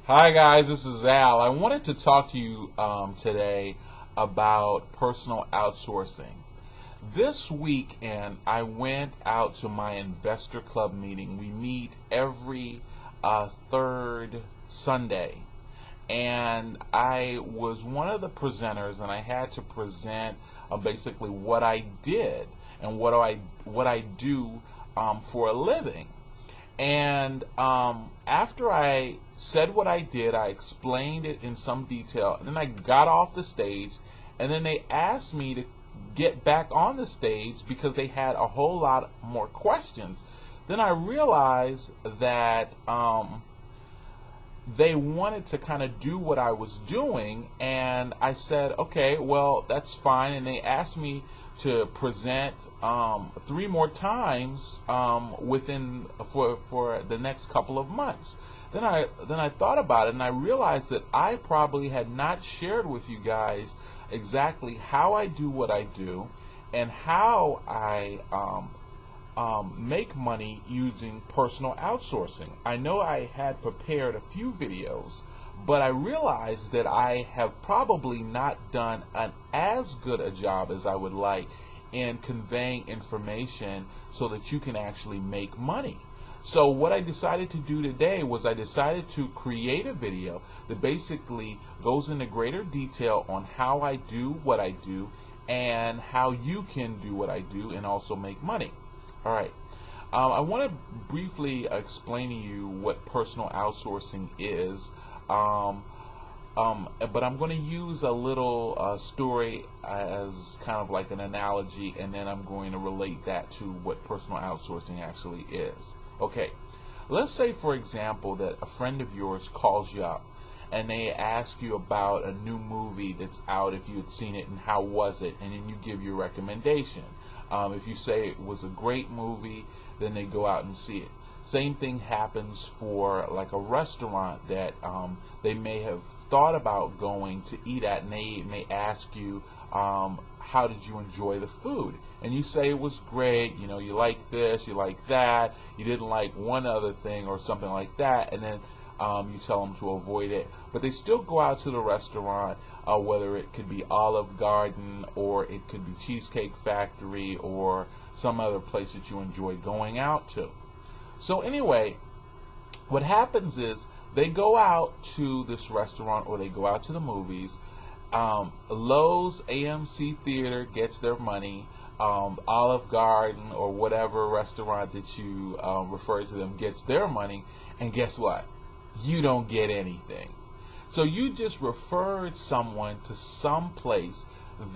Hi guys, this is Al. I wanted to talk to you today about personal outsourcing. This weekend I went out to my investor club meeting. We meet every third Sunday. And I was one of the presenters, and I had to present basically what I did and what I do for a living. And after I said what I did, I explained it in some detail, and then I got off the stage, and then they asked me to get back on the stage because they had a whole lot more questions. Then I realized that they wanted to kind of do what I was doing, and I said, okay, well, that's fine. And they asked me to present 3 more times for the next couple of months. Then I thought about it, and I realized that I probably had not shared with you guys exactly how I do what I do and how I make money using personal outsourcing. I know I had prepared a few videos, but I realized that I have probably not done as good a job as I would like in conveying information so that you can actually make money. So what I decided to do today was I decided to create a video that basically goes into greater detail on how I do what I do and how you can do what I do and also make money. All right. I want to briefly explain to you what personal outsourcing is, but I'm going to use a little story as kind of like an analogy, and then I'm going to relate that to what personal outsourcing actually is. Okay. Let's say, for example, that a friend of yours calls you up and they ask you about a new movie that's out, if you had seen it, and how was it, and then you give your recommendation. If you say it was a great movie, then they go out and see it. Same thing happens for like a restaurant that they may have thought about going to eat at, and they may ask you, how did you enjoy the food? And you say it was great, you know, you like this, you like that, you didn't like one other thing or something like that, and then you tell them to avoid it. But they still go out to the restaurant, whether it could be Olive Garden or it could be Cheesecake Factory or some other place that you enjoy going out to. So anyway, what happens is they go out to this restaurant or they go out to the movies. Lowe's AMC Theater gets their money. Olive Garden or whatever restaurant that you refer to them gets their money. And guess what? You don't get anything. So you just referred someone to some place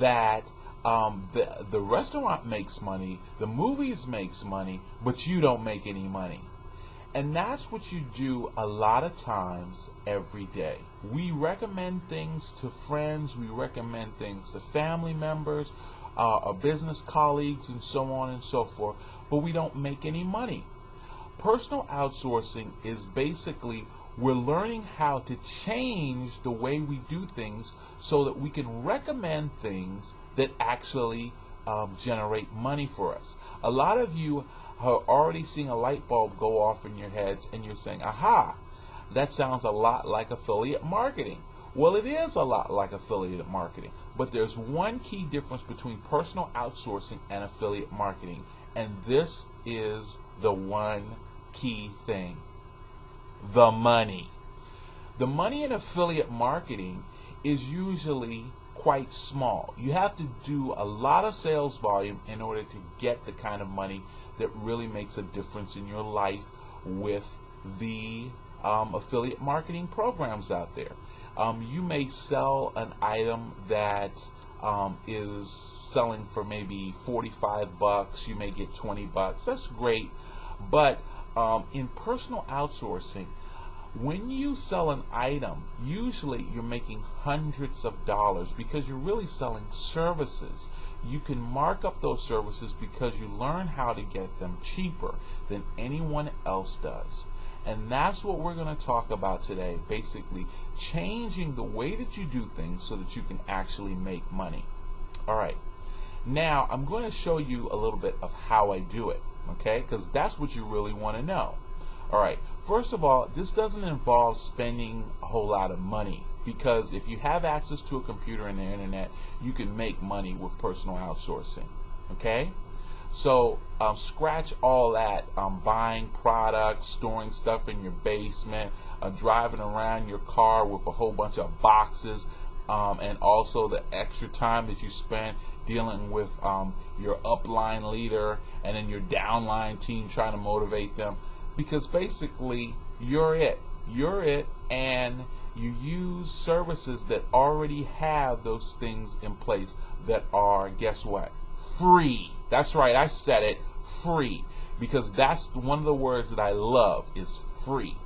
that the restaurant makes money, the movies makes money, but you don't make any money. And that's what you do a lot of times every day. We recommend things to friends, we recommend things to family members, our business colleagues, and so on and so forth, but we don't make any money. Personal outsourcing is basically we're learning how to change the way we do things so that we can recommend things that actually generate money for us. A lot of you are already seeing a light bulb go off in your heads, and you're saying, aha, that sounds a lot like affiliate marketing. Well, it is a lot like affiliate marketing, but there's one key difference between personal outsourcing and affiliate marketing, and this is the one key thing: the money. The money in affiliate marketing is usually quite small. You have to do a lot of sales volume in order to get the kind of money that really makes a difference in your life with the affiliate marketing programs out there. You may sell an item that is selling for maybe $45. You may get $20. That's great. But in personal outsourcing, when you sell an item, usually you're making hundreds of dollars because you're really selling services. You can mark up those services because you learn how to get them cheaper than anyone else does. And that's what we're going to talk about today, basically changing the way that you do things so that you can actually make money. All right. Now, I'm going to show you a little bit of how I do it, okay? Because that's what you really want to know. All right, first of all, this doesn't involve spending a whole lot of money, because if you have access to a computer and the internet, you can make money with personal outsourcing. Okay? So scratch all that buying products, storing stuff in your basement, driving around your car with a whole bunch of boxes, and also the extra time that you spend dealing with your upline leader and then your downline team trying to motivate them. Because basically, you're it, and you use services that already have those things in place that are, guess what? Free. That's right, I said it, free. Because that's one of the words that I love, is free.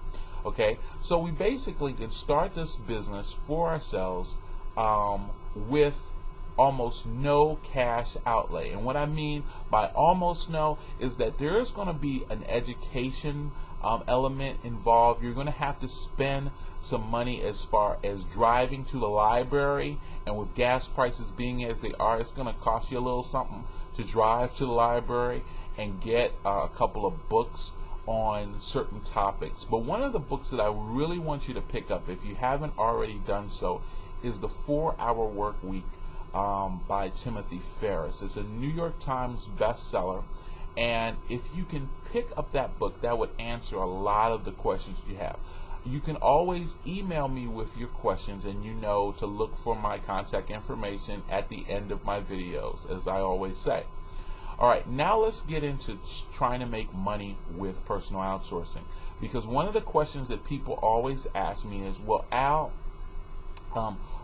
Okay? So we basically can start this business for ourselves with almost no cash outlay. And what I mean by almost no is that there is going to be an education element involved. You're going to have to spend some money as far as driving to the library, and with gas prices being as they are, it's going to cost you a little something to drive to the library and get a couple of books on certain topics. But one of the books that I really want you to pick up, if you haven't already done so, is The 4-Hour Work Week by Timothy Ferriss. It's a New York Times bestseller, and if you can pick up that book, that would answer a lot of the questions you have. You can always email me with your questions, and you know to look for my contact information at the end of my videos, as I always say. All right, now let's get into trying to make money with personal outsourcing, because one of the questions that people always ask me is, well, Al,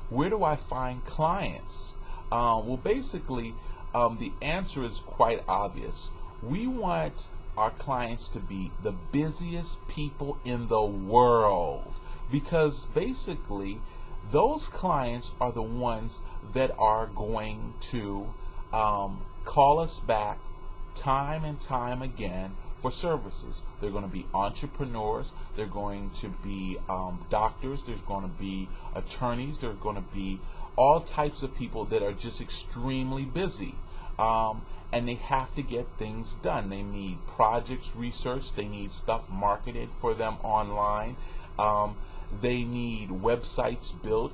where do I find clients? Well, basically, the answer is quite obvious. We want our clients to be the busiest people in the world, because basically those clients are the ones that are going to call us back time and time again for services. They're going to be entrepreneurs, they're going to be doctors, there's going to be attorneys, there's going to be all types of people that are just extremely busy. And they have to get things done. They need projects researched, they need stuff marketed for them online, they need websites built.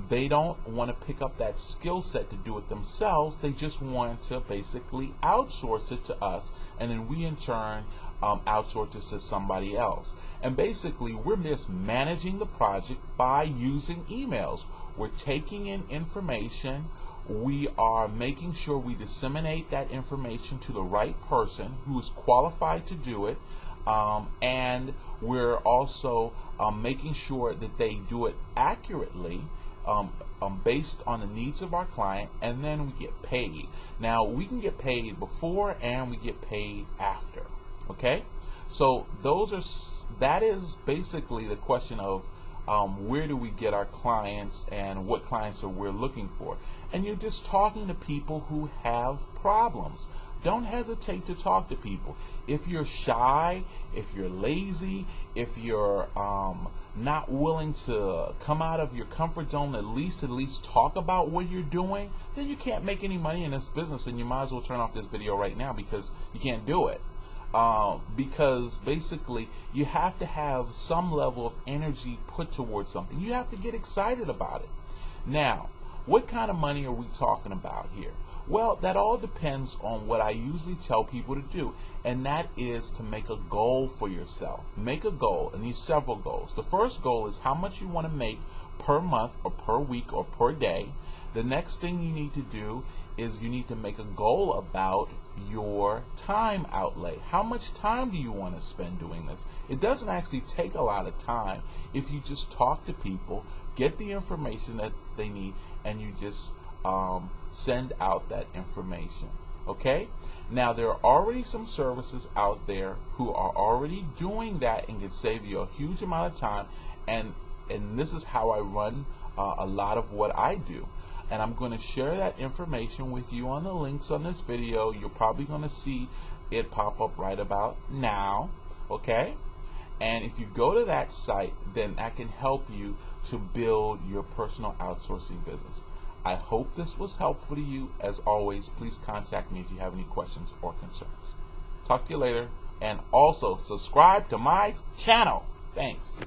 They don't want to pick up that skill set to do it themselves. They just want to basically outsource it to us, and then we in turn outsource it to somebody else. And basically, we're just managing the project by using emails. We're taking in information. We are making sure we disseminate that information to the right person who is qualified to do it. And we're also making sure that they do it accurately, based on the needs of our client, and then we get paid. Now, we can get paid before and we get paid after. Okay? So that is basically the question of where do we get our clients and what clients are we're looking for. And you're just talking to people who have problems. Don't hesitate to talk to people. If you're shy, if you're lazy, if you're not willing to come out of your comfort zone, at least talk about what you're doing, then you can't make any money in this business, and you might as well turn off this video right now, because you can't do it. Because basically you have to have some level of energy put towards something. You have to get excited about it. Now, what kind of money are we talking about here? Well, that all depends on what I usually tell people to do, and that is to make a goal for yourself. Make a goal, and these several goals. The first goal is how much you want to make per month or per week or per day. The next thing you need to do is you need to make a goal about your time outlay. How much time do you want to spend doing this? It doesn't actually take a lot of time if you just talk to people, get the information that they need, and you just send out that information. Okay? Now, there are already some services out there who are already doing that and can save you a huge amount of time, and this is how I run a lot of what I do. And I'm going to share that information with you on the links on this video. You're probably going to see it pop up right about now. Okay? And if you go to that site, then I can help you to build your personal outsourcing business. I hope this was helpful to you. As always, please contact me if you have any questions or concerns. Talk to you later. and also subscribe to my channel. Thanks.